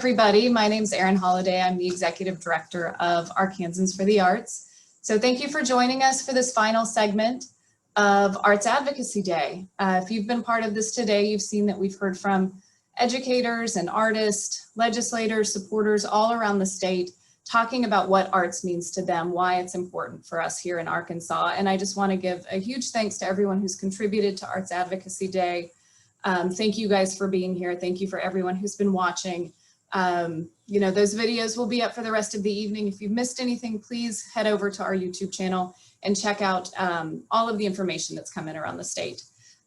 Everybody, my name is Erin Holliday. I'm the Executive Director of Arkansans for the Arts. So thank you for joining us for this final segment of Arts Advocacy Day. If you've been part of this today, you've seen that we've heard from educators and artists, legislators, supporters all around the state talking about what arts means to them, why it's important for us here in Arkansas. And I just want to give a huge thanks to everyone who's contributed to Arts Advocacy Day. Thank you guys for being here. Thank you for everyone who's been watching. Those videos will be up for the rest of the evening. If you've missed anything, please head over to our YouTube channel and check out all of the information that's coming around the state.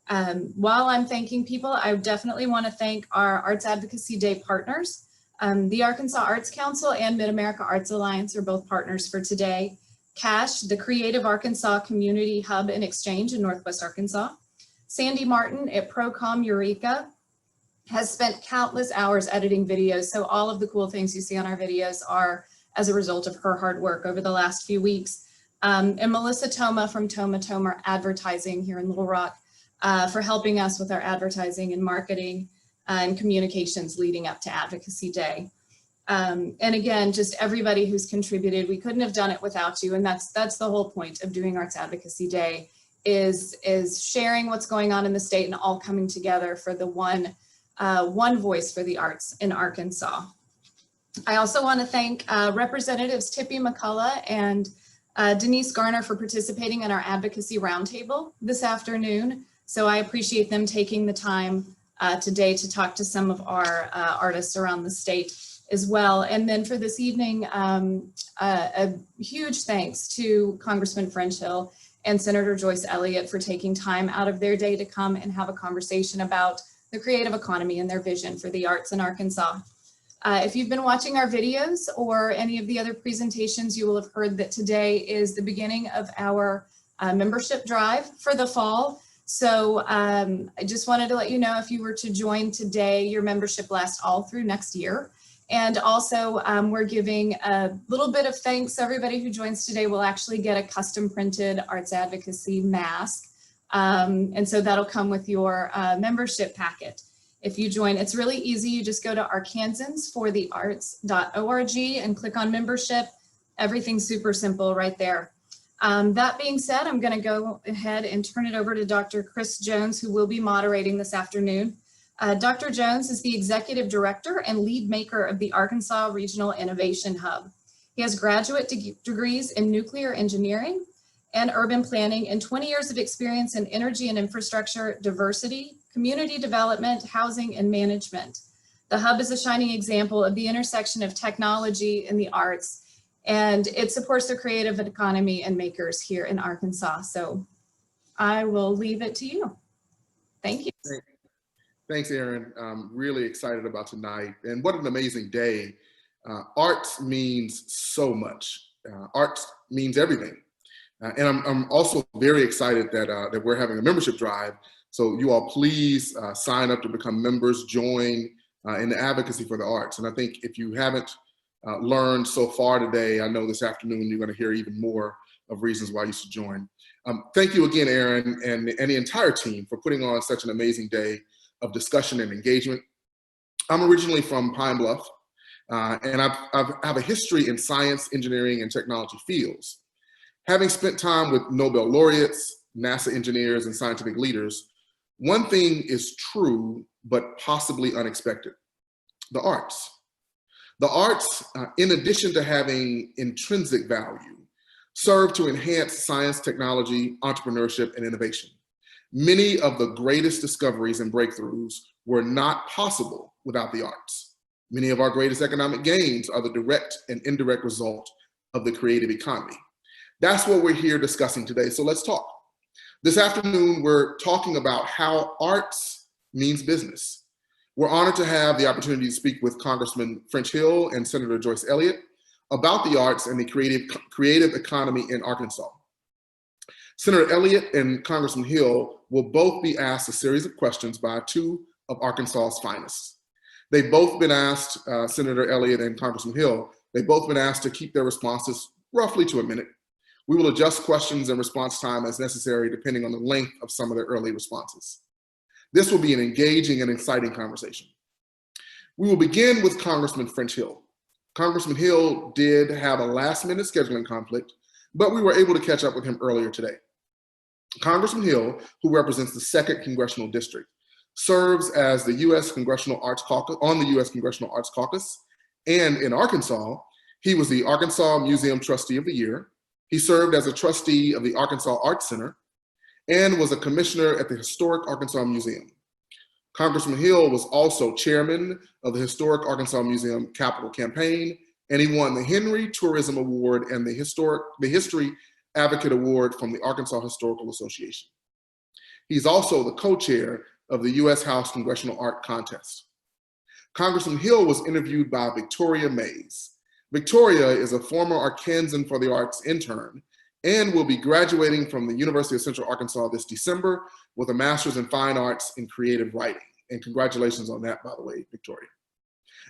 While I'm thanking people, I definitely want to thank our Arts Advocacy Day partners. The Arkansas Arts Council and Mid-America Arts Alliance are both partners for today. CASH, the Creative Arkansas Community Hub and Exchange in Northwest Arkansas. Sandy Martin at Procom Eureka has spent countless hours editing videos, so all of the cool things you see on our videos are as a result of her hard work over the last few weeks. And Melissa Toma from Toma Advertising here in Little Rock for helping us with our advertising and marketing and communications leading up to Advocacy Day. And again, just everybody who's contributed, we couldn't have done it without you, and that's the whole point of doing Arts Advocacy Day, is sharing what's going on in the state and all coming together for the one voice for the arts in Arkansas. I also want to thank Representatives Tippy McCullough and Denise Garner for participating in our advocacy roundtable this afternoon. So I appreciate them taking the time today to talk to some of our artists around the state as well. And then for this evening, a huge thanks to Congressman French Hill and Senator Joyce Elliott for taking time out of their day to come and have a conversation about the creative economy and their vision for the arts in Arkansas. If you've been watching our videos or any of the other presentations, you will have heard that today is the beginning of our membership drive for the fall. So I just wanted to let you know, if you were to join today, your membership lasts all through next year. And also we're giving a little bit of thanks. Everybody who joins today will actually get a custom printed Arts Advocacy mask. And so that'll come with your membership packet. If you join, it's really easy. You just go to arkansasforthearts.org and click on membership. Everything's super simple right there. That being said, I'm going to go ahead and turn it over to Dr. Chris Jones, who will be moderating this afternoon. Dr. Jones is the Executive Director and lead maker of the Arkansas Regional Innovation Hub. He has graduate degrees in nuclear engineering and urban planning, and 20 years of experience in energy and infrastructure, diversity, community development, housing, and management. The Hub is a shining example of the intersection of technology and the arts, and it supports the creative economy and makers here in Arkansas. So I will leave it to you. Thank you. Thanks, Erin. I'm really excited about tonight, and what an amazing day. Arts means so much. Arts means everything. And I'm also very excited that we're having a membership drive. So you all please sign up to become members, join in the advocacy for the arts. And I think if you haven't learned so far today, I know this afternoon you're going to hear even more of reasons why you should join. Thank you again, Erin, and the entire team for putting on such an amazing day of discussion and engagement. I'm originally from Pine Bluff, and I have a history in science, engineering, and technology fields. Having spent time with Nobel laureates, NASA engineers, and scientific leaders, one thing is true, but possibly unexpected: the arts. The arts, in addition to having intrinsic value, serve to enhance science, technology, entrepreneurship, and innovation. Many of the greatest discoveries and breakthroughs were not possible without the arts. Many of our greatest economic gains are the direct and indirect result of the creative economy. That's what we're here discussing today, so let's talk. This afternoon, we're talking about how arts means business. We're honored to have the opportunity to speak with Congressman French Hill and Senator Joyce Elliott about the arts and the creative economy in Arkansas. Senator Elliott and Congressman Hill will both be asked a series of questions by two of Arkansas's finest. They've both been asked, Senator Elliott and Congressman Hill, they've both been asked to keep their responses roughly to a minute. We will adjust questions and response time as necessary depending on the length of some of their early responses. This will be an engaging and exciting conversation. We will begin with Congressman French Hill. Congressman Hill did have a last-minute scheduling conflict, but we were able to catch up with him earlier today. Congressman Hill, who represents the 2nd Congressional District, serves as the U.S. Congressional Arts Caucus, on the U.S. Congressional Arts Caucus, and in Arkansas, he was the Arkansas Museum Trustee of the Year. He served as a trustee of the Arkansas Arts Center and was a commissioner at the Historic Arkansas Museum. Congressman Hill was also chairman of the Historic Arkansas Museum Capital Campaign, and he won the Henry Tourism Award and the History Advocate Award from the Arkansas Historical Association. He's also the co-chair of the U.S. House Congressional Art Contest. Congressman Hill was interviewed by Victoria Mays. Victoria is a former Arkansan for the Arts intern and will be graduating from the University of Central Arkansas this December with a Master's in Fine Arts in Creative Writing. And congratulations on that, by the way, Victoria.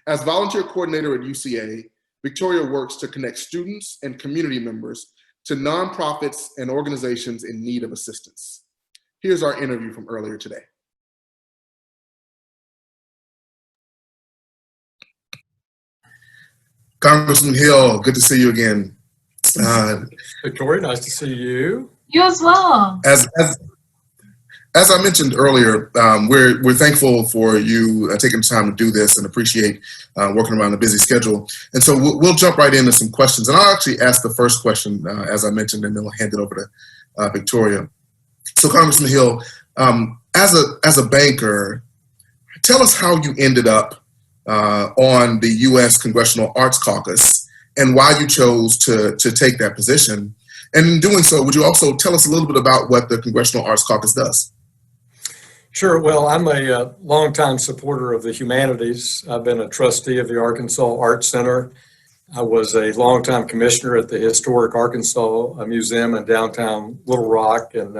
As volunteer coordinator at UCA, Victoria works to connect students and community members to nonprofits and organizations in need of assistance. Here's our interview from earlier today. Congressman Hill, good to see you again. Victoria, nice to see you. You as well. As I mentioned earlier, we're thankful for you taking the time to do this and appreciate working around a busy schedule. And so we'll jump right into some questions. And I'll actually ask the first question, as I mentioned, and then we'll hand it over to Victoria. So Congressman Hill, as a banker, tell us how you ended up on the U.S. Congressional Arts Caucus and why you chose to take that position. And in doing so, would you also tell us a little bit about what the Congressional Arts Caucus does? Sure. Well, I'm a longtime supporter of the humanities. I've been a trustee of the Arkansas Arts Center. I was a longtime commissioner at the Historic Arkansas Museum in downtown Little Rock, and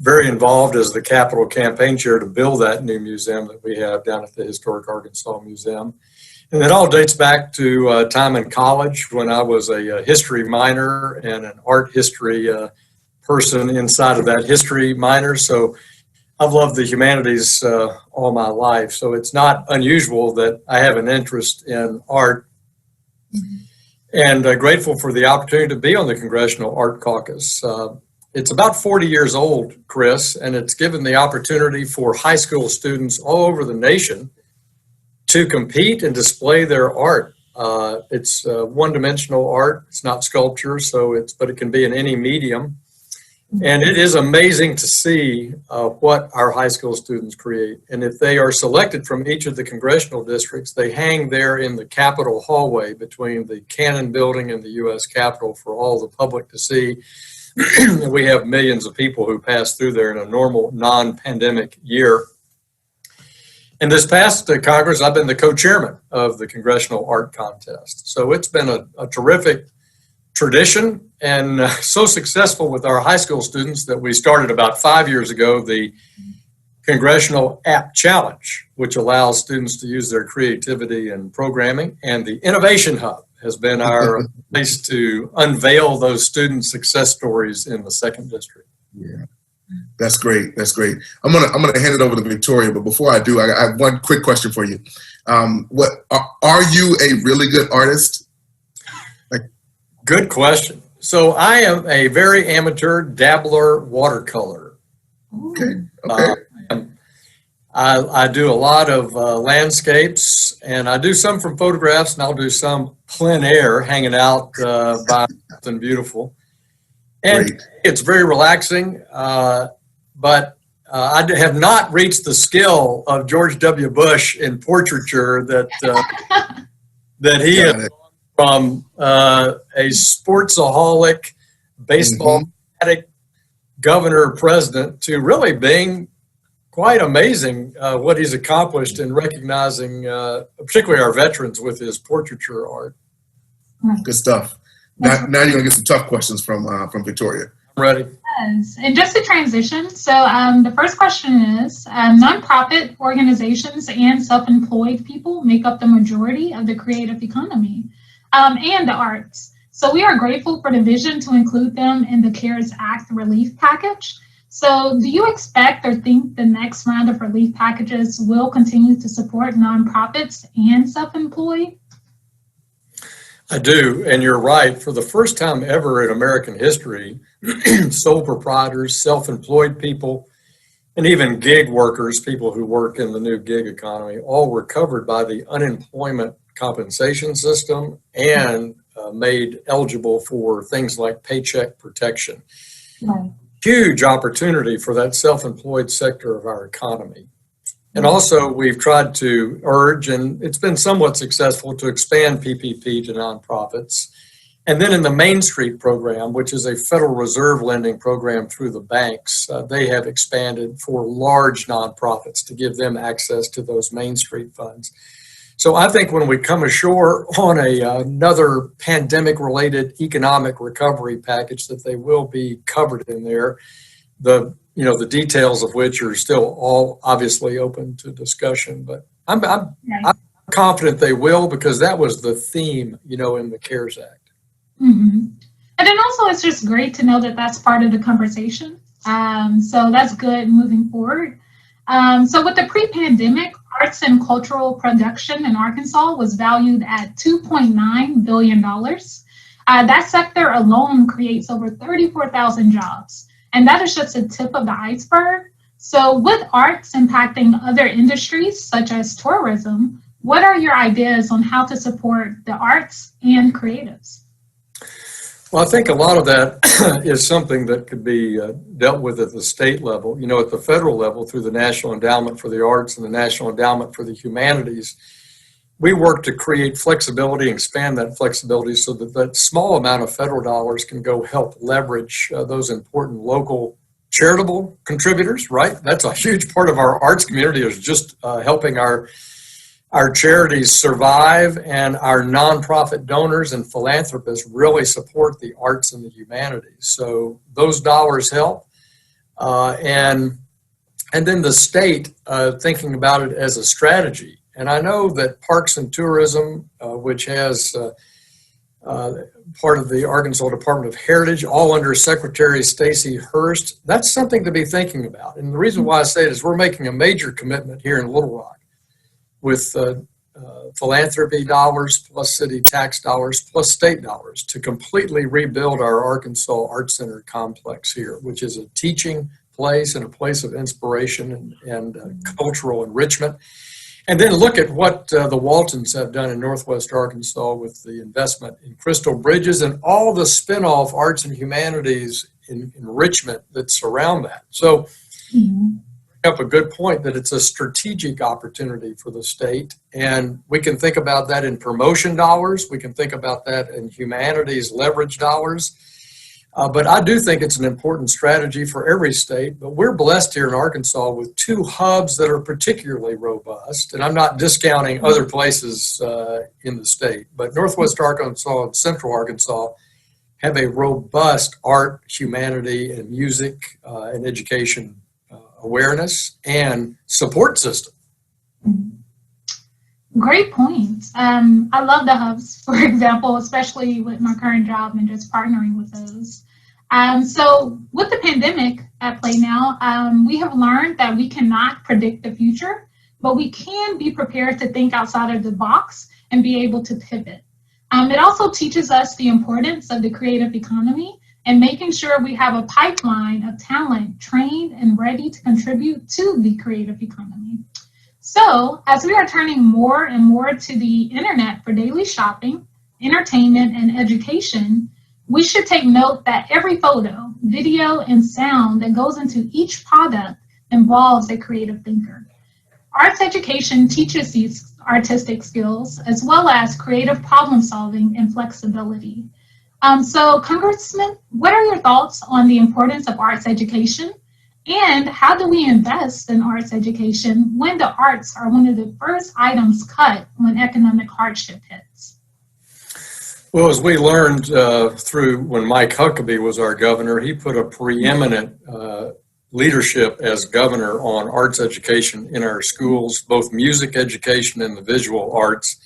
very involved as the capital campaign chair to build that new museum that we have down at the Historic Arkansas Museum. And it all dates back to time in college when I was a history minor and an art history person inside of that history minor. So I've loved the humanities all my life. So it's not unusual that I have an interest in art. And grateful for the opportunity to be on the Congressional Art Caucus. It's about 40 years old, Chris, and it's given the opportunity for high school students all over the nation to compete and display their art. It's one-dimensional art. It's not sculpture, but it can be in any medium. And it is amazing to see what our high school students create. And if they are selected from each of the congressional districts, they hang there in the Capitol hallway between the Cannon Building and the U.S. Capitol for all the public to see. We have millions of people who pass through there in a normal non-pandemic year. And this past Congress, I've been the co-chairman of the Congressional Art Contest. So it's been a terrific tradition and so successful with our high school students that we started about 5 years ago the Congressional App Challenge, which allows students to use their creativity and programming. And the Innovation Hub has been our place to unveil those student success stories in the 2nd District. Yeah, that's great. That's great. I'm gonna hand it over to Victoria, but before I do, I have one quick question for you. Are you a really good artist? Good question. So I am a very amateur dabbler watercolor. Okay. I do a lot of landscapes, and I do some from photographs, and I'll do some plein air, hanging out by something beautiful. And Great. It's very relaxing, but I have not reached the skill of George W. Bush in portraiture that he has from a sportsaholic, baseball fanatic governor president to really being quite amazing what he's accomplished in recognizing particularly our veterans with his portraiture art. Good stuff. Now you're gonna get some tough questions from Victoria. I'm ready. Yes. And just to transition, so the first question is, nonprofit organizations and self-employed people make up the majority of the creative economy and the arts. So we are grateful for the vision to include them in the CARES Act relief package. So do you expect or think the next round of relief packages will continue to support nonprofits and self-employed? I do, and you're right. For the first time ever in American history, sole proprietors, self-employed people, and even gig workers, people who work in the new gig economy, all were covered by the unemployment compensation system and made eligible for things like paycheck protection. Right. Huge opportunity for that self-employed sector of our economy. And also, we've tried to urge, and it's been somewhat successful, to expand PPP to nonprofits. And then in the Main Street program, which is a Federal Reserve lending program through the banks, they have expanded for large nonprofits to give them access to those Main Street funds. So I think when we come ashore on another pandemic-related economic recovery package, that they will be covered in there. The details of which are still all obviously open to discussion, but I'm confident they will, because that was the theme, in the CARES Act. Mm-hmm. And then also, it's just great to know that that's part of the conversation. So that's good moving forward. So with the pre-pandemic, arts and cultural production in Arkansas was valued at $2.9 billion. That sector alone creates over 34,000 jobs. And that is just the tip of the iceberg. So with arts impacting other industries, such as tourism, what are your ideas on how to support the arts and creatives? Well, I think a lot of that is something that could be dealt with at the state level. At the federal level, through the National Endowment for the Arts and the National Endowment for the Humanities, we work to create flexibility and expand that flexibility so that that small amount of federal dollars can go help leverage those important local charitable contributors, right? That's a huge part of our arts community, is just helping our charities survive, and our nonprofit donors and philanthropists really support the arts and the humanities. So those dollars help. And then the state thinking about it as a strategy. And I know that Parks and Tourism, which has part of the Arkansas Department of Heritage, all under Secretary Stacey Hurst, that's something to be thinking about. And the reason why I say it is we're making a major commitment here in Little Rock with philanthropy dollars, plus city tax dollars, plus state dollars, to completely rebuild our Arkansas Arts Center complex here, which is a teaching place and a place of inspiration and cultural enrichment. And then look at what the Waltons have done in Northwest Arkansas with the investment in Crystal Bridges and all the spin-off arts and humanities enrichment that surround that. So up a good point that it's a strategic opportunity for the state, and we can think about that in promotion dollars. We can think about that in humanities leverage dollars. But I do think it's an important strategy for every state. But we're blessed here in Arkansas with two hubs that are particularly robust. And I'm not discounting other places in the state, but Northwest Arkansas and Central Arkansas have a robust art, humanity, and music and education awareness and support system. Great point. I love the hubs, for example, especially with my current job and just partnering with those. So with the pandemic at play now, we have learned that we cannot predict the future, but we can be prepared to think outside of the box and be able to pivot. It also teaches us the importance of the creative economy and making sure we have a pipeline of talent trained and ready to contribute to the creative economy. So as we are turning more and more to the internet for daily shopping, entertainment, and education, we should take note that every photo, video, and sound that goes into each product involves a creative thinker. Arts education teaches these artistic skills as well as creative problem solving and flexibility. So Congressman, what are your thoughts on the importance of arts education? And how do we invest in arts education when the arts are one of the first items cut when economic hardship hits? Well, as we learned through when Mike Huckabee was our governor, he put a preeminent leadership as governor on arts education in our schools, both music education and the visual arts.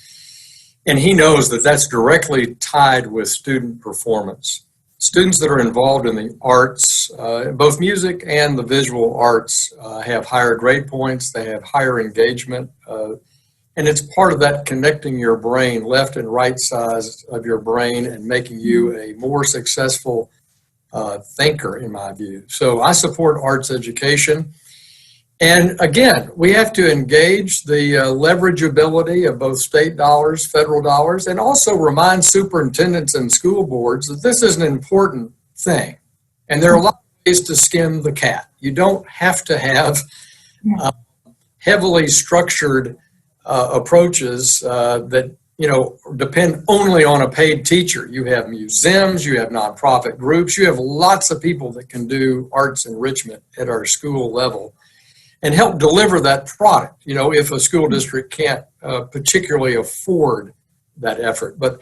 And he knows that that's directly tied with student performance. students that are involved in the arts, both music and the visual arts, have higher grade points, they have higher engagement, and it's part of that connecting your brain, left and right sides of your brain, and making you a more successful thinker, in my view. So I support arts education. And again, we have to engage the leverageability of both state dollars, federal dollars, and also remind superintendents and school boards that this is an important thing. And there are a lot of ways to skin the cat. You don't have to have heavily structured approaches that depend only on a paid teacher. You have museums, you have nonprofit groups, you have lots of people that can do arts enrichment at our school level and help deliver that product, if a school district can't particularly afford that effort. But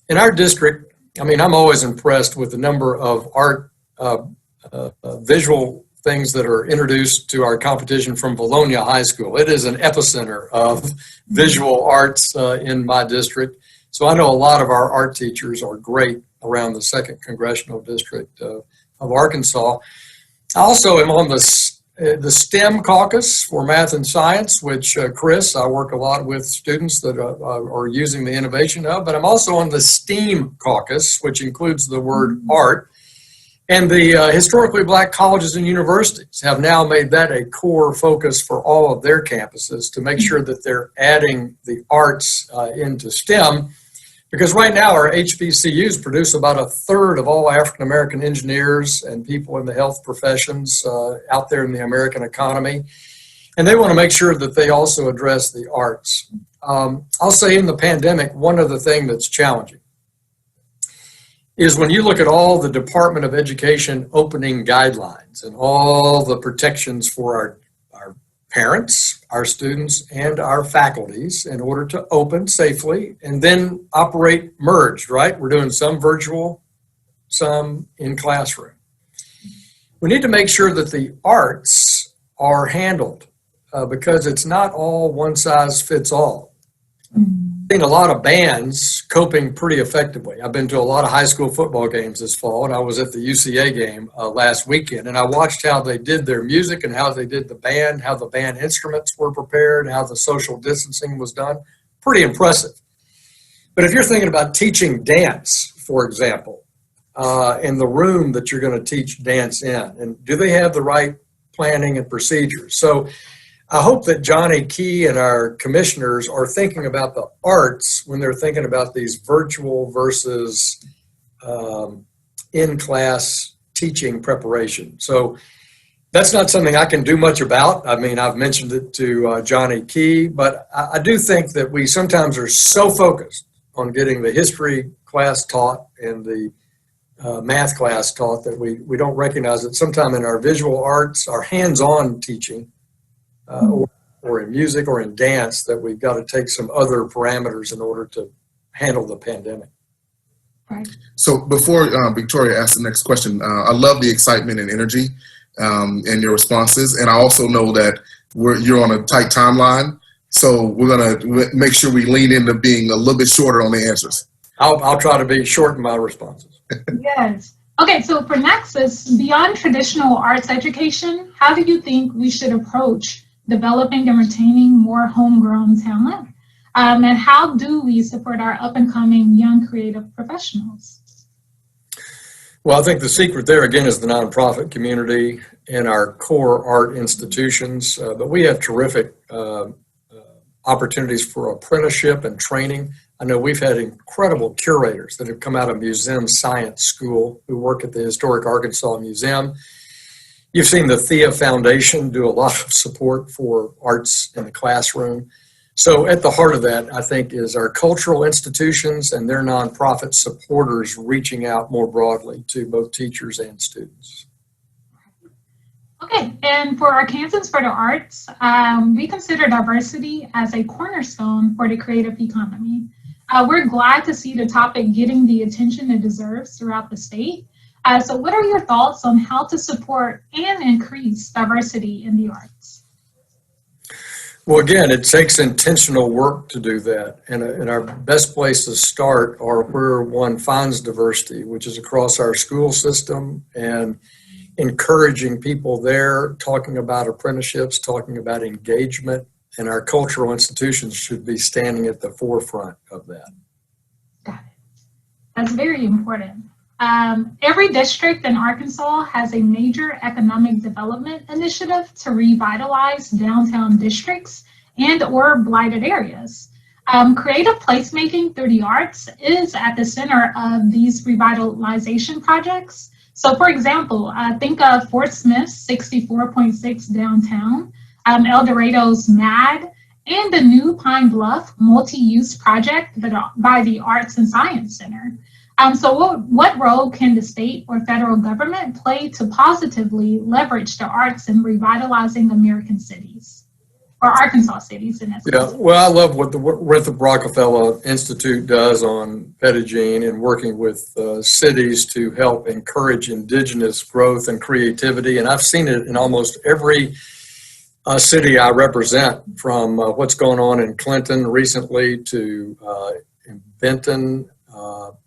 in our district, I'm always impressed with the number of art visual things that are introduced to our competition from Bologna High School. It is an epicenter of visual arts in my district. So I know a lot of our art teachers are great around the 2nd Congressional District of Arkansas. I also am on the STEM caucus for math and science, which Chris, I work a lot with students that are using the innovation of, but I'm also on the STEAM caucus, which includes the word art. And the historically black colleges and universities have now made that a core focus for all of their campuses to make sure that they're adding the arts into STEM. Because right now our HBCUs produce about 1/3 of all African American engineers and people in the health professions out there in the American economy. And they want to make sure that they also address the arts. I'll say in the pandemic, one other thing that's challenging is when you look at all the Department of Education opening guidelines and all the protections for our parents, our students, and our faculties in order to open safely and then operate merged, right? We're doing some virtual, some in classroom. We need to make sure that the arts are handled because it's not all one size fits all. I've seen a lot of bands coping pretty effectively. I've been to a lot of high school football games this fall, and I was at the UCA game last weekend, and I watched how they did their music and how they did the band, how the band instruments were prepared, how the social distancing was done. Pretty impressive. But if you're thinking about teaching dance, for example, in the room that you're going to teach dance in, and do they have the right planning and procedures? So I hope that Johnny Key and our commissioners are thinking about the arts when they're thinking about these virtual versus in-class teaching preparation. So that's not something I can do much about. I've mentioned it to Johnny Key, but I do think that we sometimes are so focused on getting the history class taught and the math class taught that we don't recognize that sometime in our visual arts, our hands-on teaching, or in music or in dance, that we've got to take some other parameters in order to handle the pandemic. Right. So before Victoria asks the next question, I love the excitement and energy and your responses. And I also know that you're on a tight timeline. So we're going to make sure we lean into being a little bit shorter on the answers. I'll try to be short in my responses. Yes. Okay, so for Nexus, beyond traditional arts education, how do you think we should approach developing and retaining more homegrown talent? And how do we support our up-and-coming young creative professionals? Well, I think the secret there, again, is the nonprofit community and our core art institutions. But we have terrific opportunities for apprenticeship and training. I know we've had incredible curators that have come out of Museum Science School who work at the Historic Arkansas Museum. You've seen the Thea Foundation do a lot of support for arts in the classroom. So at the heart of that, I think, is our cultural institutions and their nonprofit supporters reaching out more broadly to both teachers and students. Okay, and for Arkansans for the Arts, we consider diversity as a cornerstone for the creative economy. We're glad to see the topic getting the attention it deserves throughout the state. So what are your thoughts on how to support and increase diversity in the arts? Well, again, it takes intentional work to do that. And our best place to start are where one finds diversity, which is across our school system, and encouraging people there, talking about apprenticeships, talking about engagement, and our cultural institutions should be standing at the forefront of that. Got it. That's very important. Every district in Arkansas has a major economic development initiative to revitalize downtown districts and or blighted areas. Creative placemaking through the arts is at the center of these revitalization projects. So for example, think of Fort Smith's 64.6 downtown, El Dorado's MAD, and the new Pine Bluff multi-use project by the Arts and Science Center. So what role can the state or federal government play to positively leverage the arts in revitalizing American cities, or Arkansas cities in essence? Yeah, well, I love what the Winthrop Rockefeller Institute does on Pedigene and working with cities to help encourage indigenous growth and creativity. And I've seen it in almost every city I represent, from what's going on in Clinton recently to in Benton.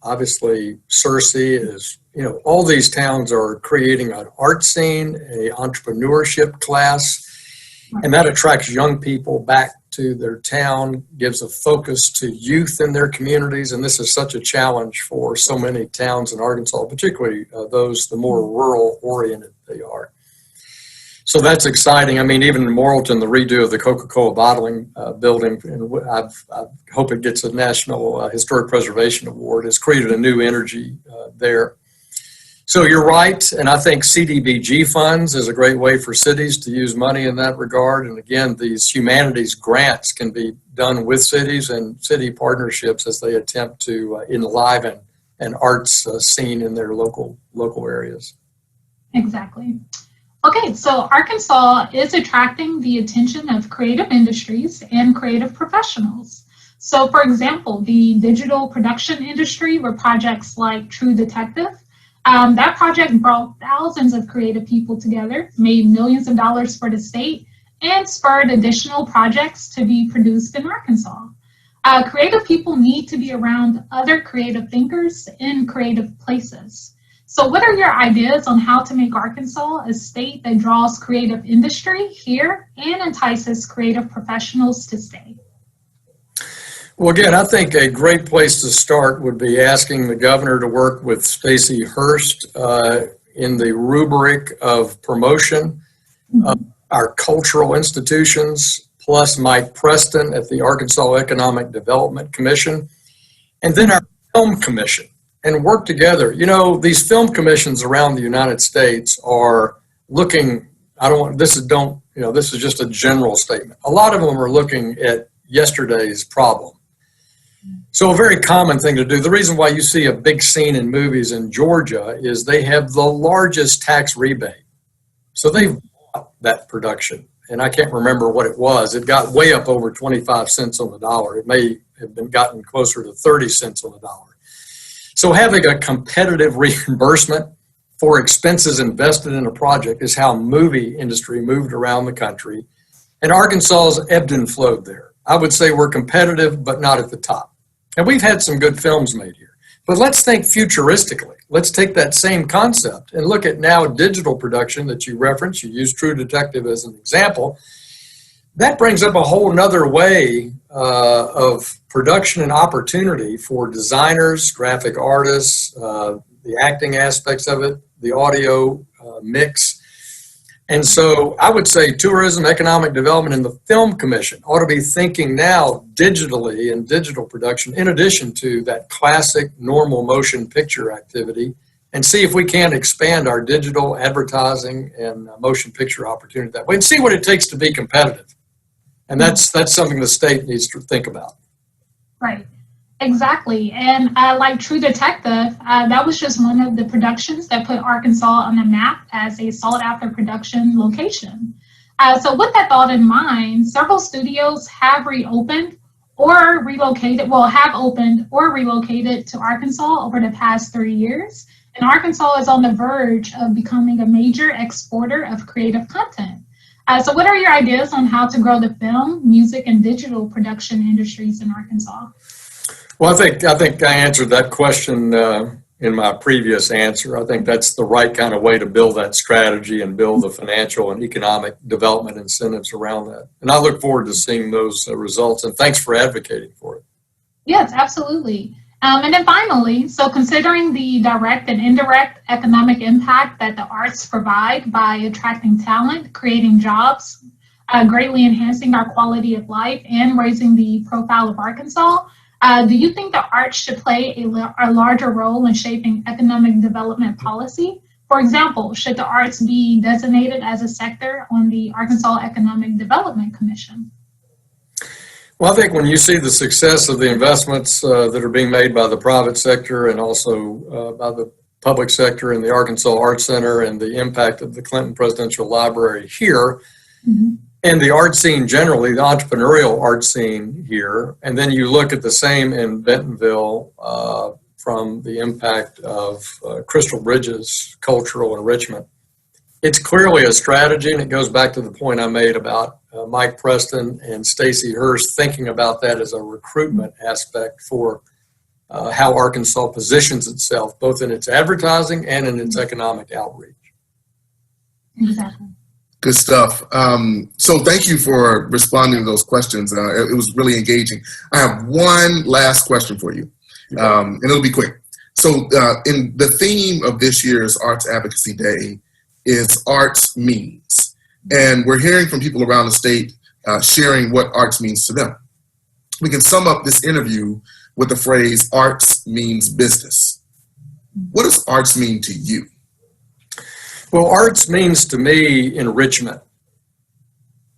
Obviously, Searcy is, all these towns are creating an art scene, a entrepreneurship class, and that attracts young people back to their town, gives a focus to youth in their communities. And this is such a challenge for so many towns in Arkansas, particularly those, the more rural oriented they are. So that's exciting. I mean, even in Morrilton, the redo of the Coca-Cola bottling building, and I hope it gets a National Historic Preservation Award, has created a new energy there. So you're right, and I think CDBG funds is a great way for cities to use money in that regard. And again, these humanities grants can be done with cities and city partnerships as they attempt to enliven an arts scene in their local areas. Exactly. Okay, so Arkansas is attracting the attention of creative industries and creative professionals. So for example, the digital production industry with projects like True Detective, that project brought thousands of creative people together, made millions of dollars for the state, and spurred additional projects to be produced in Arkansas. Creative people need to be around other creative thinkers in creative places. So what are your ideas on how to make Arkansas a state that draws creative industry here and entices creative professionals to stay? Well, again, I think a great place to start would be asking the governor to work with Stacey Hurst in the rubric of promotion of our cultural institutions, plus Mike Preston at the Arkansas Economic Development Commission, and then our Film Commission, and work together. These film commissions around the United States are looking, this is just a general statement. A lot of them are looking at yesterday's problem. So a very common thing to do, the reason why you see a big scene in movies in Georgia is they have the largest tax rebate. So they've bought that production, and I can't remember what it was. It got way up over 25 cents on the dollar. It may have been gotten closer to 30 cents on the dollar. So having a competitive reimbursement for expenses invested in a project is how movie industry moved around the country. And Arkansas's ebbed and flowed there. I would say we're competitive, but not at the top. And we've had some good films made here. But let's think futuristically. Let's take that same concept and look at now digital production that you referenced. You used True Detective as an example. That brings up a whole nother way of production and opportunity for designers, graphic artists, the acting aspects of it, the audio mix. And so I would say tourism, economic development, and the Film Commission ought to be thinking now digitally and digital production in addition to that classic normal motion picture activity, and see if we can expand our digital advertising and motion picture opportunity that way and see what it takes to be competitive. And that's something the state needs to think about. Right. Exactly. And like True Detective, that was just one of the productions that put Arkansas on the map as a sought-after production location. So with that thought in mind, several studios have reopened or relocated, have opened or relocated to Arkansas over the past 3 years. And Arkansas is on the verge of becoming a major exporter of creative content. So what are your ideas on how to grow the film, music, and digital production industries in Arkansas? Well, I think I answered that question in my previous answer. I think that's the right kind of way to build that strategy and build the financial and economic development incentives around that. And I look forward to seeing those results. And thanks for advocating for it. Yes, absolutely. And then finally, so considering the direct and indirect economic impact that the arts provide by attracting talent, creating jobs, greatly enhancing our quality of life, and raising the profile of Arkansas, do you think the arts should play a larger role in shaping economic development policy? For example, should the arts be designated as a sector on the Arkansas Economic Development Commission? Well, I think when you see the success of the investments that are being made by the private sector and also by the public sector in the Arkansas Arts Center and the impact of the Clinton Presidential Library here, and the art scene generally, the entrepreneurial art scene here, and then you look at the same in Bentonville from the impact of Crystal Bridges' cultural enrichment. It's clearly a strategy, and it goes back to the point I made about Mike Preston and Stacey Hurst thinking about that as a recruitment aspect for how Arkansas positions itself, both in its advertising and in its economic outreach. Exactly. Good stuff. So thank you for responding to those questions. It was really engaging. I have one last question for you, and it'll be quick. So in the theme of this year's Arts Advocacy Day is arts means. And we're hearing from people around the state sharing what arts means to them. We can sum up this interview with the phrase, arts means business. What does arts mean to you? Well, arts means to me enrichment.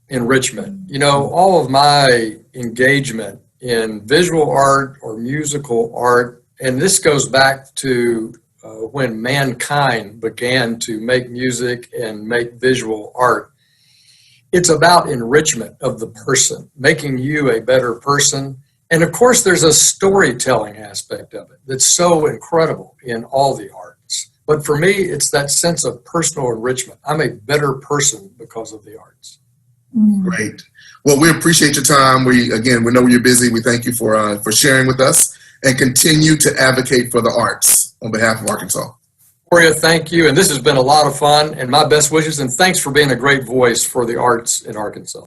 Enrichment. You know, all of my engagement in visual art or musical art, and this goes back to when mankind began to make music and make visual art. It's about enrichment of the person, making you a better person. And of course, there's a storytelling aspect of it that's so incredible in all the arts. But for me, it's that sense of personal enrichment. I'm a better person because of the arts. Great. Well, we appreciate your time. We know you're busy. We thank you for sharing with us and continue to advocate for the arts on behalf of Arkansas. Gloria, thank you. And this has been a lot of fun, and my best wishes. And thanks for being a great voice for the arts in Arkansas.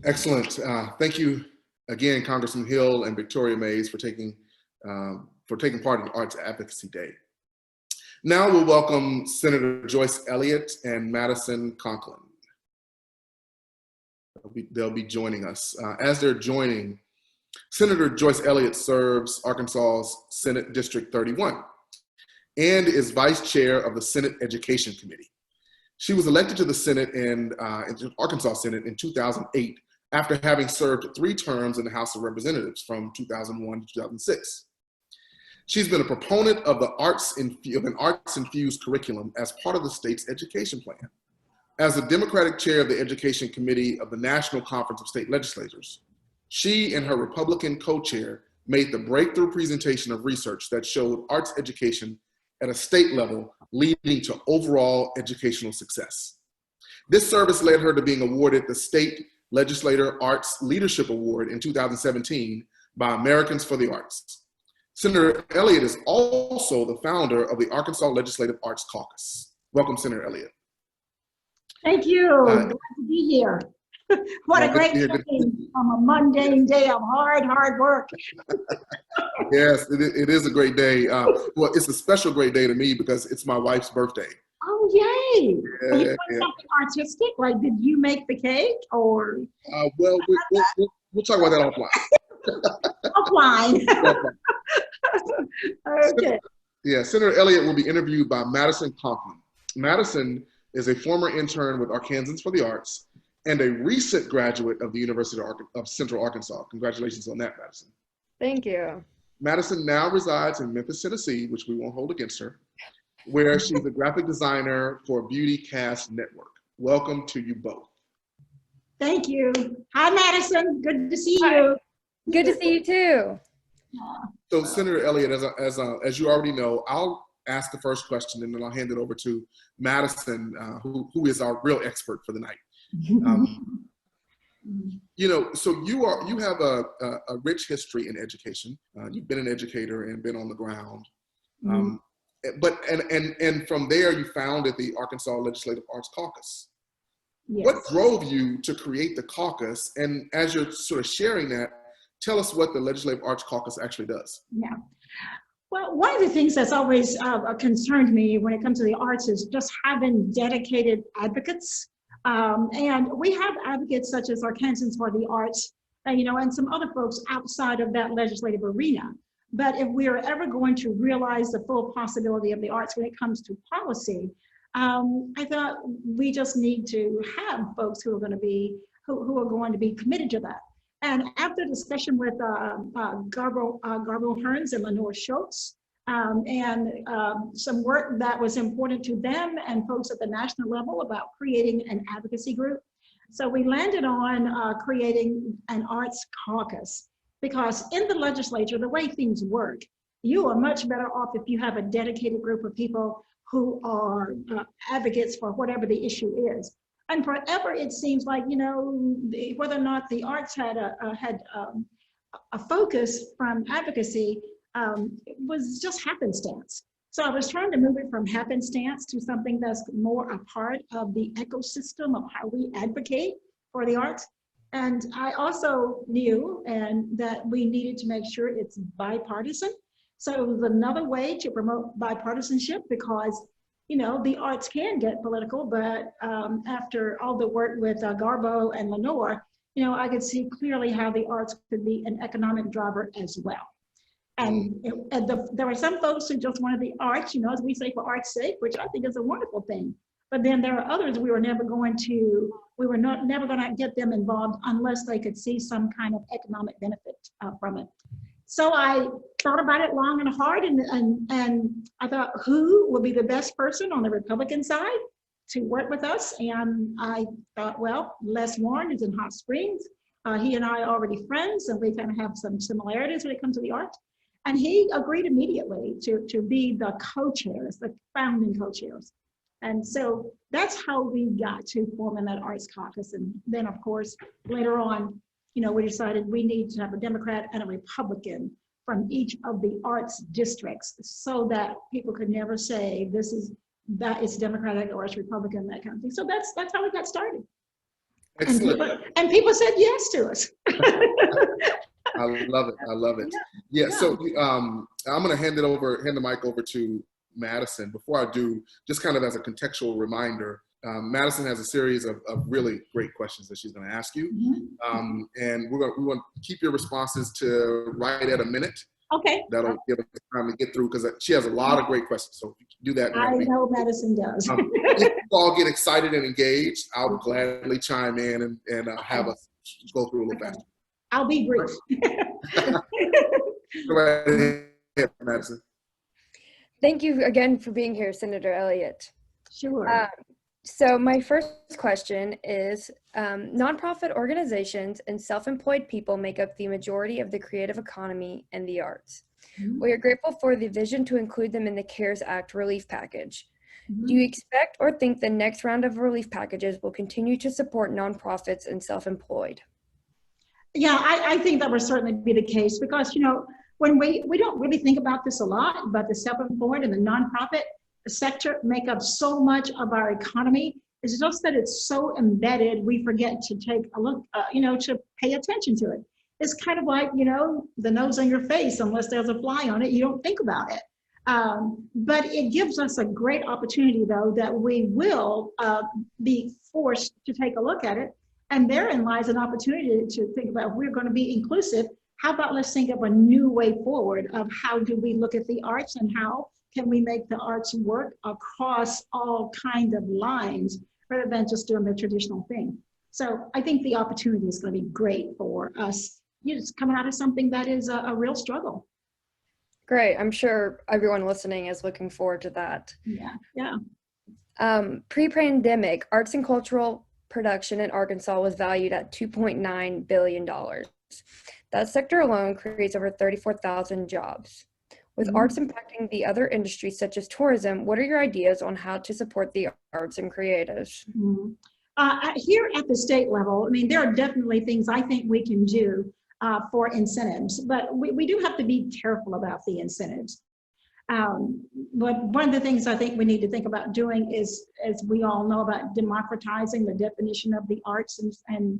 Excellent. Thank you again, Congressman Hill and Victoria Mays, for taking part in Arts Advocacy Day. Now we'll welcome Senator Joyce Elliott and Madison Conklin. They'll be joining us. As they're joining, Senator Joyce Elliott serves Arkansas's Senate District 31 and is vice chair of the Senate Education Committee. She was elected to the Senate Arkansas Senate in 2008 after having served 3 terms in the House of Representatives from 2001 to 2006. She's been a proponent of an arts-infused curriculum as part of the state's education plan. As the Democratic chair of the Education Committee of the National Conference of State Legislators, she and her Republican co-chair made the breakthrough presentation of research that showed arts education at a state level leading to overall educational success. This service led her to being awarded the State Legislator Arts Leadership Award in 2017 by Americans for the Arts. Senator Elliott is also the founder of the Arkansas Legislative Arts Caucus. Welcome, Senator Elliott. Thank you. Glad to be here. What a great day on a mundane day of hard work. Yes, it is a great day. Well, it's a special great day to me because it's my wife's birthday. Oh, yay. Yeah, Are you doing something artistic? Like, did you make the cake or? Well, we'll talk about that offline. Offline. Okay. Yeah, Senator Elliott will be interviewed by Madison Conklin. Madison is a former intern with Arkansans for the Arts and a recent graduate of the University of Central Arkansas. Congratulations on that, Madison. Thank you. Madison now resides in Memphis, Tennessee, which we won't hold against her, where she's a graphic designer for Beauty Cast Network. Welcome to you both. Thank you. Hi, Madison. Good to see you. Good to see you too. So Senator Elliott, as you already know, I'll ask the first question and then I'll hand it over to Madison, who is our real expert for the night. You know, so you have a rich history in education. You've been an educator and been on the ground. But from there, you founded the Arkansas Legislative Arts Caucus. Yes. What drove you to create the caucus? And as you're sort of sharing that, tell us what the Legislative Arts Caucus actually does. Yeah. Well, one of the things that's always concerned me when it comes to the arts is just having dedicated advocates. And we have advocates such as Arkansans for the Arts, you know, and some other folks outside of that legislative arena. But if we are ever going to realize the full possibility of the arts when it comes to policy, I thought we just need to have folks who are going to be committed to that. And after discussion with Garbo Hearns and Lenore Schultz, and some work that was important to them and folks at the national level about creating an advocacy group. So we landed on creating an arts caucus, because in the legislature, the way things work, you are much better off if you have a dedicated group of people who are advocates for whatever the issue is. And forever, it seems like, you know, whether or not the arts had a focus from advocacy, it was just happenstance. So I was trying to move it from happenstance to something that's more a part of the ecosystem of how we advocate for the arts. And I also knew that we needed to make sure it's bipartisan. So it was another way to promote bipartisanship, because, you know, the arts can get political, but after all the work with Garbo and Lenore, you know, I could see clearly how the arts could be an economic driver as well. And there were some folks who just wanted the arts, you know, as we say, for art's sake, which I think is a wonderful thing. But then there are others we were never going to get them involved unless they could see some kind of economic benefit from it. So I thought about it long and hard, and I thought, who would be the best person on the Republican side to work with us? And I thought, well, Les Warren is in Hot Springs. He and I are already friends, and we kind of have some similarities when it comes to the arts. And he agreed immediately to be the co-chairs, the founding co-chairs. And so that's how we got to forming that arts caucus. And then, of course, later on, you know, we decided we need to have a Democrat and a Republican from each of the arts districts, so that people could never say that it's Democratic or it's Republican, that kind of thing. So that's how we got started. Excellent. And people said yes to us. I love it. I love it. Yeah. So I'm going to hand the mic over to Madison. Before I do, just kind of as a contextual reminder, Madison has a series of really great questions that she's going to ask you. And we want to keep your responses to right at a minute. Okay. That'll give us time to get through, because she has a lot of great questions. So if you can do that. I know Madison does. If you all get excited and engaged, I'll gladly chime in and have us go through a little faster. I'll be brief. Go right ahead, Madison. Thank you again for being here, Senator Elliott. Sure. So my first question is, nonprofit organizations and self-employed people make up the majority of the creative economy and the arts. We are grateful for the vision to include them in the CARES Act relief package. Do you expect or think the next round of relief packages will continue to support nonprofits and self-employed? Yeah, I think that would certainly be the case, because, you know, when we don't really think about this a lot, but the self-employed and the nonprofit sector make up so much of our economy. It's just that it's so embedded, we forget to take a look, you know, to pay attention to it. It's kind of like, you know, the nose on your face, unless there's a fly on it, you don't think about it. But it gives us a great opportunity, though, that we will be forced to take a look at it. And therein lies an opportunity to think about, if we're going to be inclusive, how about let's think of a new way forward of how do we look at the arts, and how can we make the arts work across all kinds of lines, rather than just doing the traditional thing. So I think the opportunity is going to be great for us. You know, it's coming out of something that is a real struggle. Great. I'm sure everyone listening is looking forward to that. Yeah. Pre-pandemic, arts and cultural production in Arkansas was valued at $2.9 billion. That sector alone creates over 34,000 jobs. With arts impacting the other industries such as tourism, what are your ideas on how to support the arts and creatives? Here at the state level, I mean, there are definitely things I think we can do for incentives, but we do have to be careful about the incentives. But one of the things I think we need to think about doing is, as we all know, about democratizing the definition of the arts and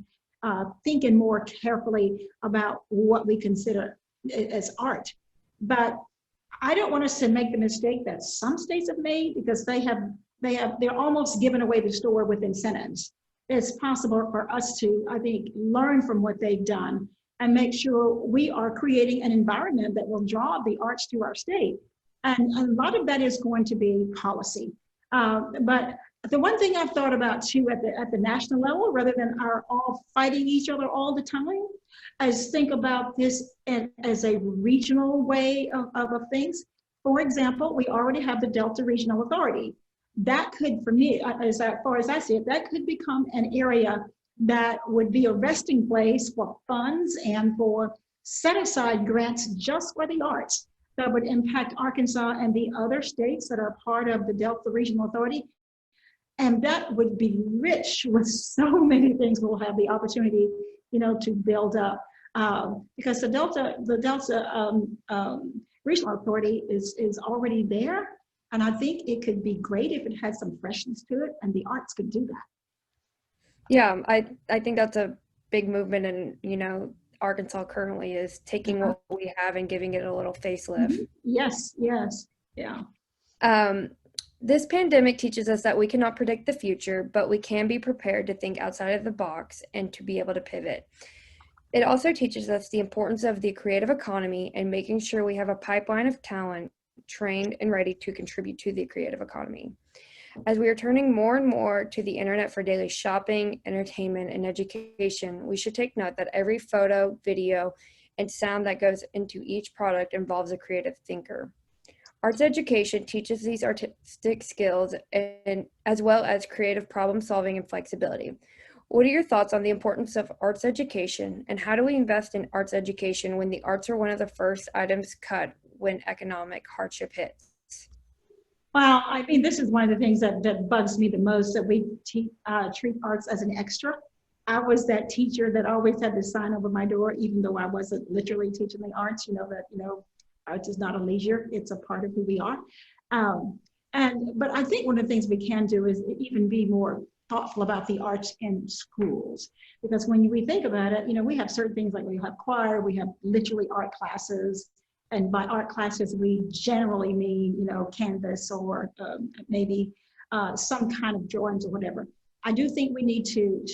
thinking more carefully about what we consider as art. But I don't want us to make the mistake that some states have made, because they're almost giving away the store with incentives. It's possible for us to, I think, learn from what they've done and make sure we are creating an environment that will draw the arts to our state. And a lot of that is going to be policy. But the one thing I've thought about too at the national level, rather than our all fighting each other all the time, is think about this as a regional way of things. For example, we already have the Delta Regional Authority. That could, for me, as far as I see it, that could become an area that would be a resting place for funds and for set aside grants just for the arts that would impact Arkansas and the other states that are part of the Delta Regional Authority. And that would be rich with so many things we'll have the opportunity, to build up. Because the Delta Regional Authority is already there. And I think it could be great if it had some freshness to it, and the arts could do that. Yeah, I think that's a big movement, and Arkansas currently is taking what we have and giving it a little facelift. Yes, yeah. This pandemic teaches us that we cannot predict the future, but we can be prepared to think outside of the box and to be able to pivot. It also teaches us the importance of the creative economy and making sure we have a pipeline of talent trained and ready to contribute to the creative economy. As we are turning more and more to the internet for daily shopping, entertainment, and education, we should take note that every photo, video, and sound that goes into each product involves a creative thinker. Arts education teaches these artistic skills and as well as creative problem solving and flexibility. What are your thoughts on the importance of arts education, and how do we invest in arts education when the arts are one of the first items cut when economic hardship hits? Well, I mean, this is one of the things that bugs me the most, that we treat arts as an extra. I was that teacher that always had the sign over my door, even though I wasn't literally teaching the arts, arts is not a leisure, it's a part of who we are. But I think one of the things we can do is even be more thoughtful about the arts in schools. Because when we think about it, we have certain things like we have choir, we have literally art classes. And by art classes, we generally mean, canvas or maybe some kind of drawings or whatever. I do think we need to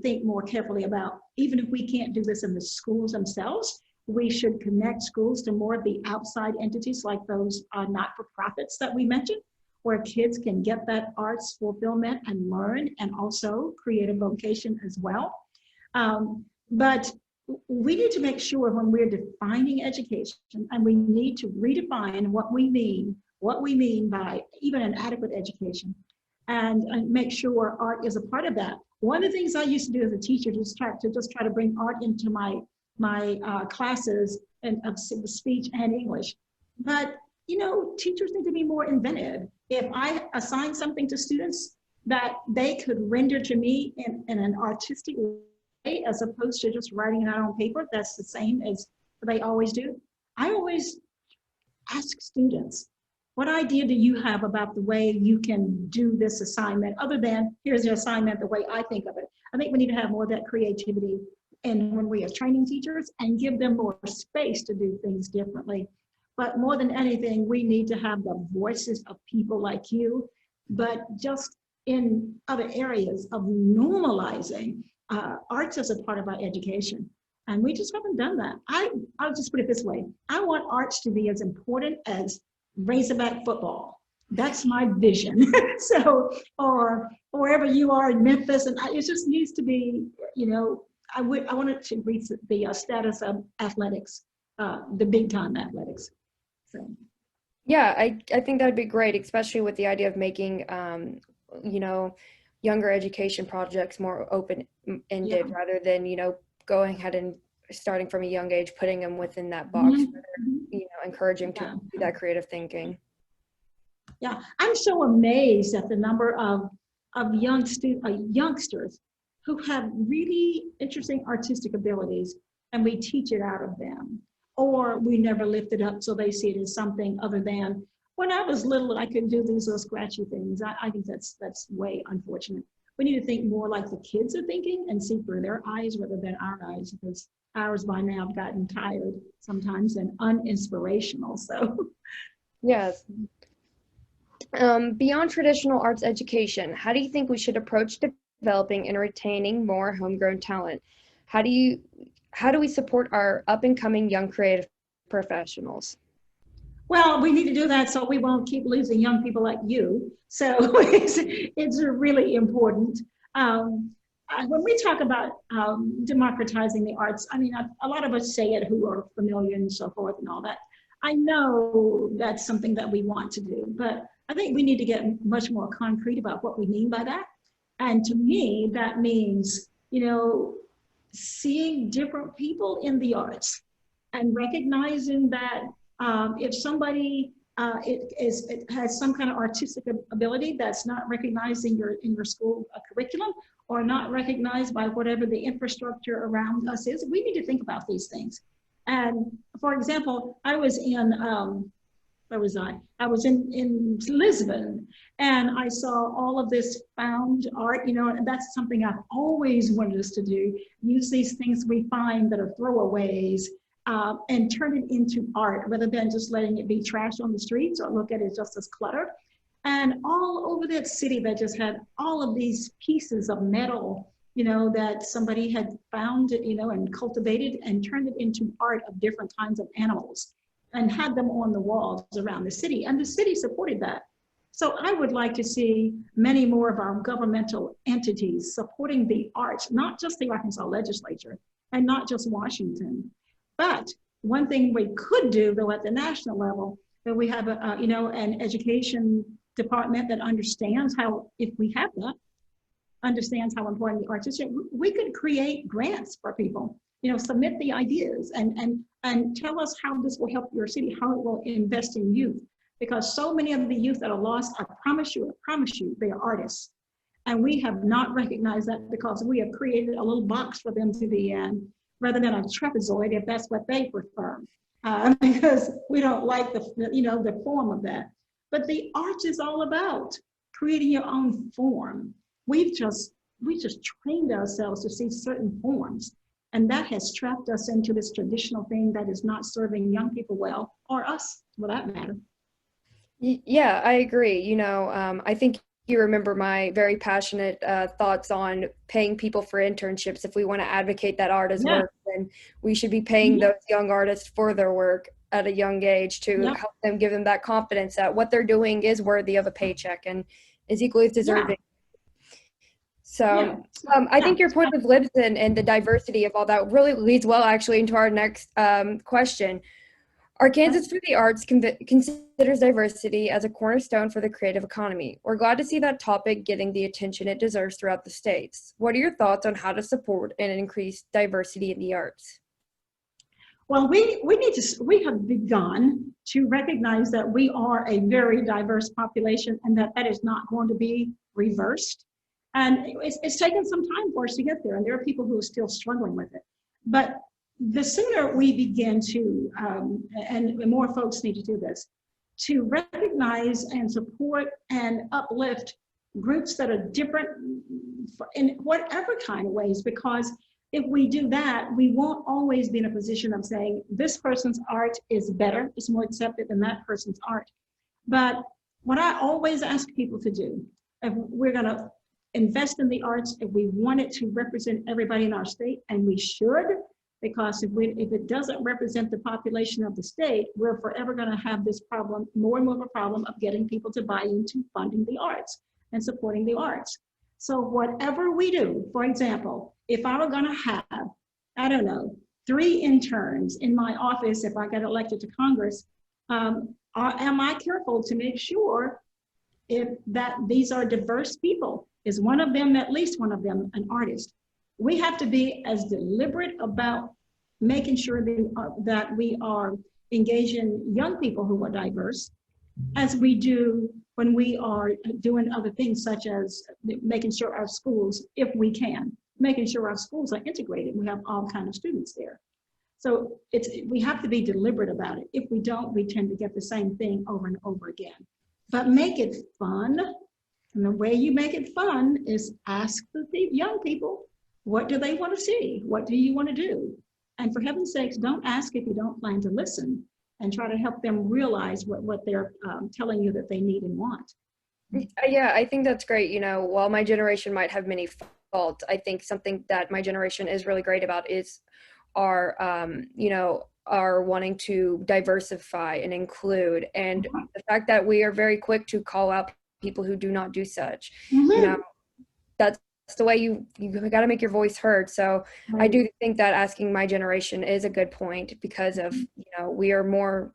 think more carefully about, even if we can't do this in the schools themselves, we should connect schools to more of the outside entities like those not-for-profits that we mentioned, where kids can get that arts fulfillment and learn and also create a vocation as well. But we need to make sure when we're defining education, and we need to redefine what we mean by even an adequate education, and make sure art is a part of that. One of the things I used to do as a teacher just try to bring art into my classes of speech and English. But teachers need to be more inventive. If I assign something to students that they could render to me in an artistic way, as opposed to just writing it out on paper, that's the same as they always do. I always ask students, what idea do you have about the way you can do this assignment, other than here's the assignment the way I think of it? I think we need to have more of that creativity, and when we are training teachers, and give them more space to do things differently. But more than anything, we need to have the voices of people like you, but just in other areas of normalizing arts as a part of our education. And we just haven't done that. I'll just put it this way. I want arts to be as important as Razorback football. That's my vision. So, or wherever you are in Memphis, and it just needs to be, I want it to reach the status of athletics, the big time athletics. So. Yeah, I think that'd be great, especially with the idea of making, younger education projects more open-ended, rather than, going ahead and starting from a young age, putting them within that box, Mhm. encouraging to Yeah. do that creative thinking. Yeah, I'm so amazed at the number of youngsters who have really interesting artistic abilities, and we teach it out of them, or we never lift it up so they see it as something other than, when I was little, I could do these little scratchy things. I think that's way unfortunate. We need to think more like the kids are thinking and see through their eyes rather than our eyes, because ours by now have gotten tired sometimes and uninspirational. So. Yes. Beyond traditional arts education, how do you think we should approach developing and retaining more homegrown talent? How do we support our up and coming young creative professionals? Well, we need to do that so we won't keep losing young people like you. So it's really important. When we talk about democratizing the arts, I mean, a lot of us say it who are familiar and so forth and all that. I know that's something that we want to do, but I think we need to get much more concrete about what we mean by that. And to me, that means, seeing different people in the arts and recognizing that if somebody it has some kind of artistic ability that's not recognized in your school curriculum, or not recognized by whatever the infrastructure around us is, we need to think about these things. And for example, I was in where was I? I was in Lisbon, and I saw all of this found art, and that's something I've always wanted us to do. Use these things we find that are throwaways and turn it into art, rather than just letting it be trash on the streets or look at it just as clutter. And all over that city, that just had all of these pieces of metal, that somebody had found, and cultivated and turned it into art of different kinds of animals, and had them on the walls around the city. And the city supported that. So I would like to see many more of our governmental entities supporting the arts, not just the Arkansas legislature and not just Washington. But one thing we could do, though, at the national level, that we have an education department that understands how, if we have that, understands how important the arts is. We could create grants for people, submit the ideas and tell us how this will help your city, how it will invest in youth. Because so many of the youth that are lost, I promise you, they are artists. And we have not recognized that, because we have created a little box for them to be in, rather than a trapezoid, if that's what they prefer. Because we don't like the form of that. But the arts is all about creating your own form. We just trained ourselves to see certain forms, and that has trapped us into this traditional thing that is not serving young people well, or us for that matter. Yeah, I agree. I think you remember my very passionate thoughts on paying people for internships. If we want to advocate that art as work, then we should be paying those young artists for their work at a young age to help them, give them that confidence that what they're doing is worthy of a paycheck and is equally deserving. So I think your point with Libsyn and the diversity of all that really leads well actually into our next question. Arkansans for the Arts considers diversity as a cornerstone for the creative economy. We're glad to see that topic getting the attention it deserves throughout the states. What are your thoughts on how to support and increase diversity in the arts? Well, we have begun to recognize that we are a very diverse population, and that is not going to be reversed. And it's taken some time for us to get there, and there are people who are still struggling with it. But the sooner we begin to, and more folks need to do this, to recognize and support and uplift groups that are different in whatever kind of ways, because if we do that, we won't always be in a position of saying this person's art is better, it's more accepted than that person's art. But what I always ask people to do, if we're going to invest in the arts, if we want it to represent everybody in our state, and we should, because if it doesn't represent the population of the state, we're forever going to have this problem, more and more of a problem of getting people to buy into funding the arts and supporting the arts. So whatever we do, for example, if I were going to have, I don't know, 3 interns in my office, if I get elected to Congress, am I careful to make sure that these are diverse people? Is one of them, at least one of them, an artist? We have to be as deliberate about making sure that we are engaging young people who are diverse, as we do when we are doing other things, such as making sure our schools, if we can, making sure our schools are integrated. We have all kinds of students there. So we have to be deliberate about it. If we don't, we tend to get the same thing over and over again. But make it fun. And the way you make it fun is ask the young people, what do they want to see? What do you want to do? And for heaven's sakes, don't ask if you don't plan to listen, and try to help them realize what they're telling you that they need and want. Yeah, I think that's great. You know, while my generation might have many faults, I think something that my generation is really great about is our, our wanting to diversify and include, and the fact that we are very quick to call out people who do not do such. You know, that's the way you got to make your voice heard. So I do think that asking my generation is a good point, because of, we're more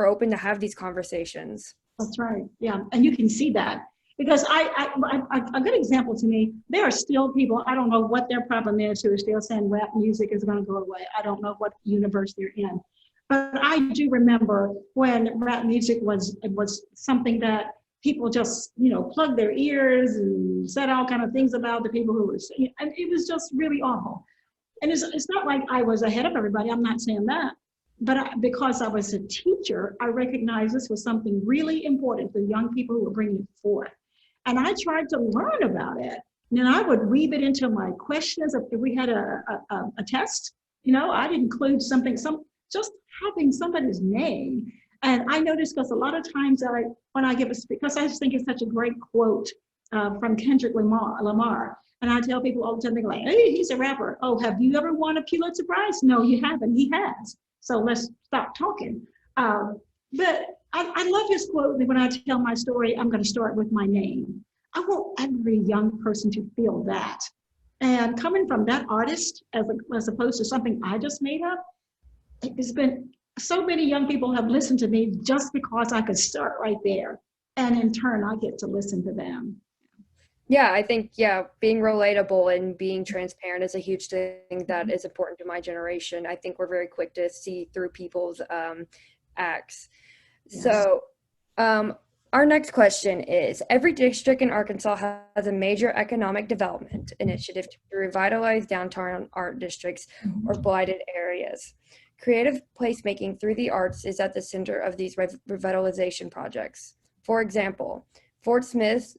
open to have these conversations. That's right. Yeah. And you can see that, because a good example to me, there are still people, I don't know what their problem is, who are still saying rap music is going to go away. I don't know what universe they're in. But I do remember when rap music was something that people just, plugged their ears and said all kind of things about the people who were singing. And it was just really awful. And it's not like I was ahead of everybody. I'm not saying that. But because I was a teacher, I recognized this was something really important for young people who were bringing it forth. And I tried to learn about it. And then I would weave it into my questions. If we had a test, I'd include just having somebody's name. And I noticed, because a lot of times when I give a speech, because I just think it's such a great quote from Kendrick Lamar. And I tell people all the time, they're like, hey, he's a rapper. Oh, have you ever won a Pulitzer Prize? No, you haven't. He has. So let's stop talking. But I love his quote that when I tell my story, I'm going to start with my name. I want every young person to feel that. And coming from that artist, as opposed to something I just made up, it's been so many young people have listened to me just because I could start right there. And in turn, I get to listen to them. Yeah, I think, being relatable and being transparent is a huge thing that is important to my generation. I think we're very quick to see through people's acts. Yes. So our next question is, every district in Arkansas has a major economic development initiative to revitalize downtown art districts or blighted areas. Creative placemaking through the arts is at the center of these revitalization projects. For example, Fort Smith's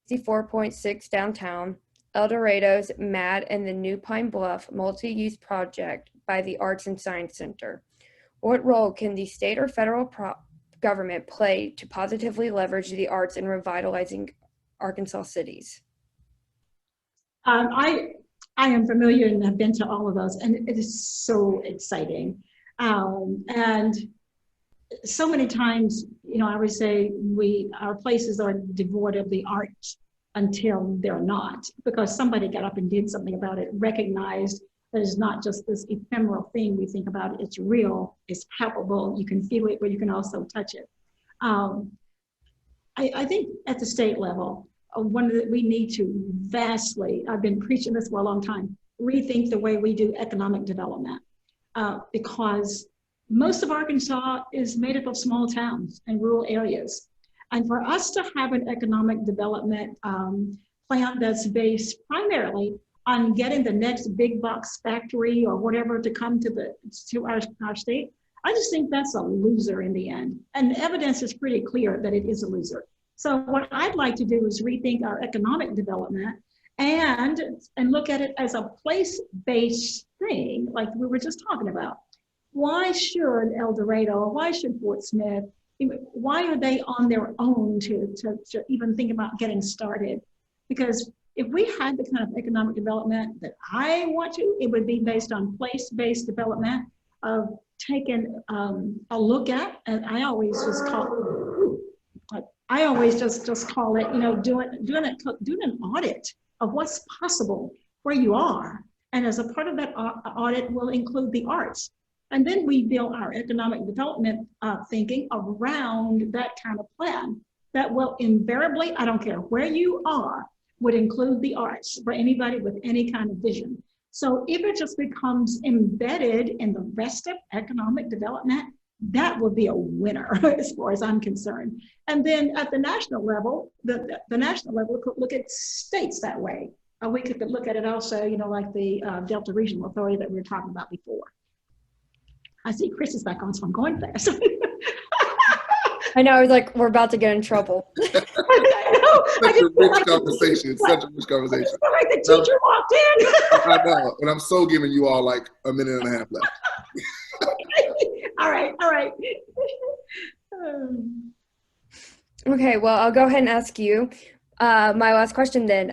64.6 downtown, El Dorado's MAD and the New Pine Bluff multi-use project by the Arts and Science Center. What role can the state or federal government play to positively leverage the arts in revitalizing Arkansas cities? I am familiar and have been to all of those, and it is so exciting. And so many times, I would say our places are devoid of the arts until they're not, because somebody got up and did something about it, recognized that it's not just this ephemeral thing we think about. It's real, it's palpable, you can feel it, but you can also touch it. I think at the state level, we need to vastly, I've been preaching this for a long time, rethink the way we do economic development, because most of Arkansas is made up of small towns and rural areas. And for us to have an economic development plan that's based primarily on getting the next big box factory or whatever to come to our state, I just think that's a loser in the end. And the evidence is pretty clear that it is a loser. So what I'd like to do is rethink our economic development and look at it as a place-based thing, like we were just talking about. Why should El Dorado, why should Fort Smith, why are they on their own to even think about getting started? Because if we had the kind of economic development that I want to, it would be based on place-based development of taking a look at, and I always just call it, doing an audit of what's possible where you are. And as a part of that audit will include the arts. And then we build our economic development thinking around that kind of plan that will invariably, I don't care where you are, would include the arts for anybody with any kind of vision. So if it just becomes embedded in the rest of economic development, that would be a winner as far as I'm concerned. And then at the national level, the national level could look at states that way. We could look at it also, you know, like the Delta Regional Authority that we were talking about before. I see Chris is back on, so I'm going fast. I know, I was like, we're about to get in trouble. Such a rich conversation. Such a rich conversation. I feel like the teacher walked in. I know, and I'm so giving you all like a minute and a half left. All right. Okay, well, I'll go ahead and ask you my last question then.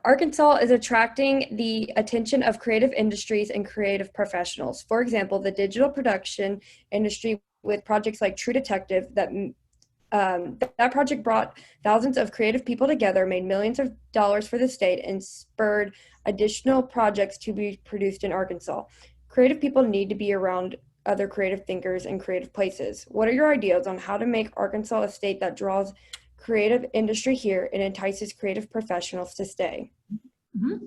Arkansas is attracting the attention of creative industries and creative professionals. For example, the digital production industry with projects like True Detective, that project brought thousands of creative people together, made millions of dollars for the state, and spurred additional projects to be produced in Arkansas. Creative people need to be around other creative thinkers and creative places. What are your ideas on how to make Arkansas a state that draws creative industry here and entices creative professionals to stay? Mm-hmm.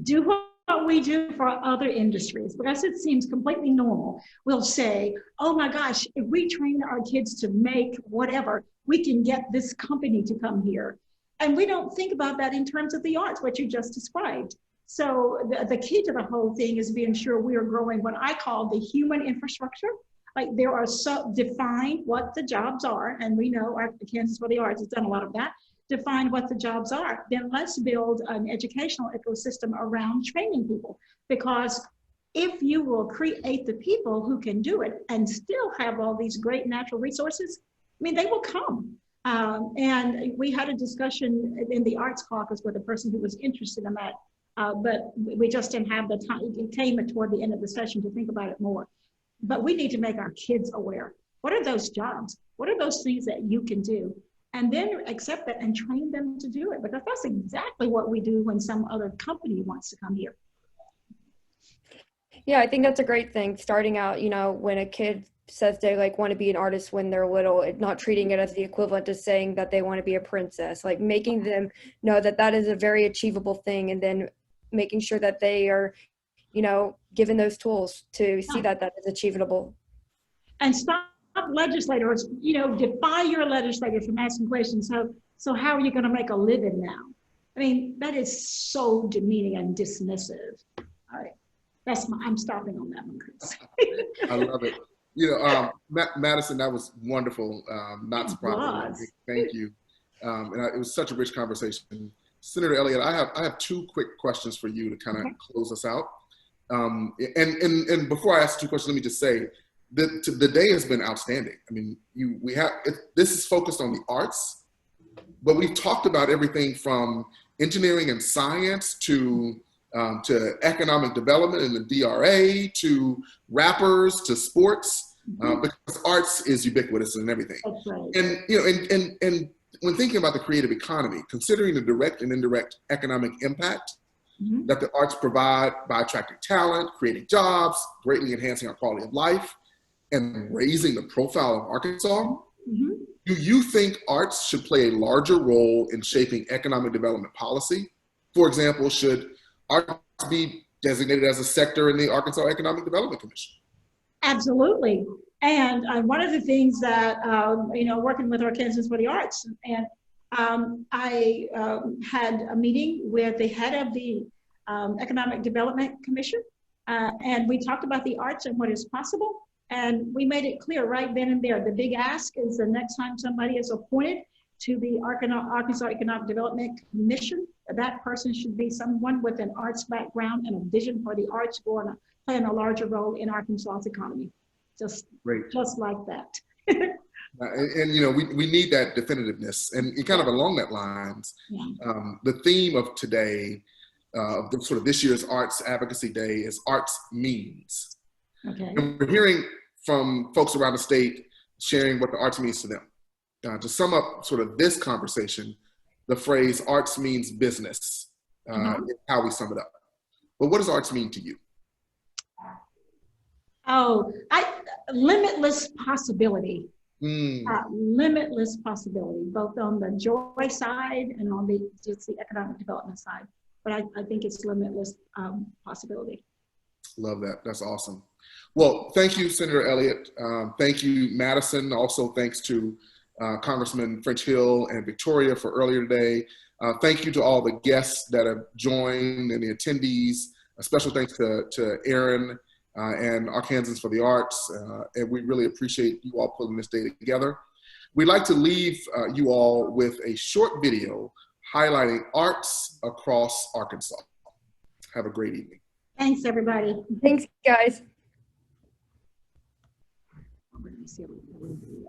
Do what we do for other industries, because it seems completely normal. We'll say, oh my gosh, if we train our kids to make whatever, we can get this company to come here. And we don't think about that in terms of the arts, what you just described. So the key to the whole thing is being sure we are growing what I call the human infrastructure. Like there are define what the jobs are, and we know Kansas for the Arts has done a lot of that. Define what the jobs are. Then let's build an educational ecosystem around training people, because if you will create the people who can do it and still have all these great natural resources, I mean, they will come. And we had a discussion in the Arts Caucus with a person who was interested in that, but we just didn't have the time. It came toward the end of the session to think about it more. But we need to make our kids aware. What are those jobs? What are those things that you can do? And then accept that and train them to do it, because that's exactly what we do when some other company wants to come here. Yeah, I think that's a great thing. Starting out, you know, when a kid says they like want to be an artist when they're little, not treating it as the equivalent to saying that they want to be a princess, like making them know that that is a very achievable thing, and then making sure that they are, you know, given those tools to see that that is achievable. And stop legislators, you know, defy your legislators from asking questions. So how are you going to make a living now? I mean, that is so demeaning and dismissive. All right, I'm stopping on that one, Chris. I love it. You know, Madison, that was wonderful. Not surprising. Thank you. It was such a rich conversation. Senator Elliott, I have two quick questions for you to kind of close us out. And before I ask two questions, let me just say, the day has been outstanding. I mean, this is focused on the arts, but we've talked about everything from engineering and science to economic development and the DRA, to rappers, to sports, because arts is ubiquitous in everything. That's right. And you know, and when thinking about the creative economy, considering the direct and indirect economic impact that the arts provide by attracting talent, creating jobs, greatly enhancing our quality of life, and raising the profile of Arkansas, do you think arts should play a larger role in shaping economic development policy? For example, should arts be designated as a sector in the Arkansas Economic Development Commission? Absolutely. And one of the things that, you know, working with Arkansans for the Arts, and I had a meeting with the head of the Economic Development Commission, and we talked about the arts and what is possible. And we made it clear right then and there, the big ask is the next time somebody is appointed to the Arkansas Economic Development Commission, that person should be someone with an arts background and a vision for the arts playing a larger role in Arkansas's economy. Just like that. And you know, we need that definitiveness, and kind of along that lines, the theme of today, sort of this year's Arts Advocacy Day, is arts means. Okay. And we're hearing from folks around the state sharing what the arts means to them. To sum up sort of this conversation, the phrase arts means business is how we sum it up. But what does arts mean to you? Oh, limitless possibility. Limitless possibility, both on the joy side and on just the economic development side. but I think it's limitless possibility. Love that. That's awesome. Well, thank you, Senator Elliott. Thank you, Madison. Also, thanks to Congressman French Hill and Victoria for earlier today. Thank you to all the guests that have joined and the attendees. A special thanks to Aaron and Arkansans for the Arts. And we really appreciate you all putting this day together. We'd like to leave you all with a short video highlighting arts across Arkansas. Have a great evening. Thanks, everybody. Thanks, guys. We're gonna see what we can do.